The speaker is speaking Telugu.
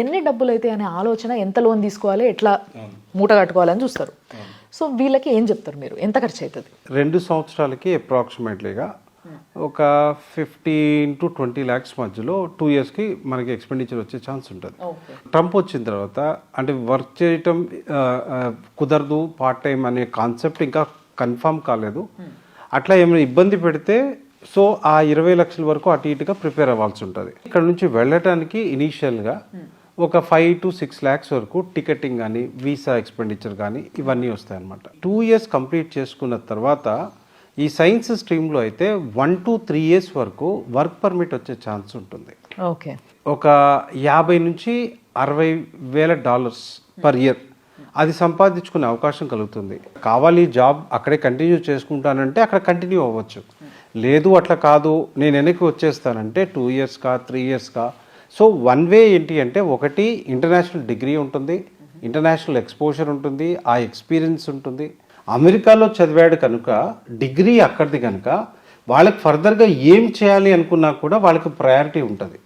ఎన్ని డబ్బులు అయితే అనే ఆలోచన, ఎంత లోన్ తీసుకోవాలి, ఎట్లా మూట కట్టుకోవాలని చూస్తారు. సో వీళ్ళకి ఏం చెప్తారు మీరు, ఎంత ఖర్చు అవుతుంది? 2 సంవత్సరాలకి అప్రాక్సిమేట్లీగా ఒక 15 to 20 lakhs మధ్యలో 2 yearsకి మనకి ఎక్స్పెండిచర్ వచ్చే ఛాన్స్ ఉంటుంది. ట్రంప్ వచ్చిన తర్వాత అంటే వర్క్ చేయటం కుదరదు, పార్ట్ టైం అనే కాన్సెప్ట్ ఇంకా కన్ఫర్మ్ కాలేదు. అట్లా ఏమైనా ఇబ్బంది పెడితే సో ఆ 20 లక్షల వరకు అటు ఇటుగా ప్రిపేర్ అవ్వాల్సి ఉంటుంది. ఇక్కడ నుంచి వెళ్ళటానికి ఇనీషియల్గా ఒక 5 to 6 lakhs వరకు టికెటింగ్ కానీ, వీసా ఎక్స్పెండిచర్ కానీ ఇవన్నీ వస్తాయన్నమాట. 2 years కంప్లీట్ చేసుకున్న తర్వాత ఈ సైన్స్ స్ట్రీమ్లో అయితే 1 to 3 years వరకు వర్క్ పర్మిట్ వచ్చే ఛాన్స్ ఉంటుంది. ఓకే, ఒక 50 నుంచి 60 వేల డాలర్స్ పర్ ఇయర్ అది సంపాదించుకునే అవకాశం కలుగుతుంది. కావాలి జాబ్ అక్కడే కంటిన్యూ చేసుకుంటానంటే అక్కడ కంటిన్యూ అవ్వచ్చు. లేదు అట్లా కాదు నేను వెనక్కి వచ్చేస్తానంటే 2 yearsకా 3 yearsకా. సో వన్ వే ఏంటి అంటే, ఒకటి ఇంటర్నేషనల్ డిగ్రీ ఉంటుంది, ఇంటర్నేషనల్ ఎక్స్పోజర్ ఉంటుంది, ఆ ఎక్స్పీరియన్స్ ఉంటుంది. అమెరికాలో చదివాడు కనుక డిగ్రీ అక్కడిది కనుక వాళ్ళకి ఫర్దర్గా ఏం చేయాలి అనుకున్నా కూడా వాళ్ళకి ప్రయారిటీ ఉంటుంది.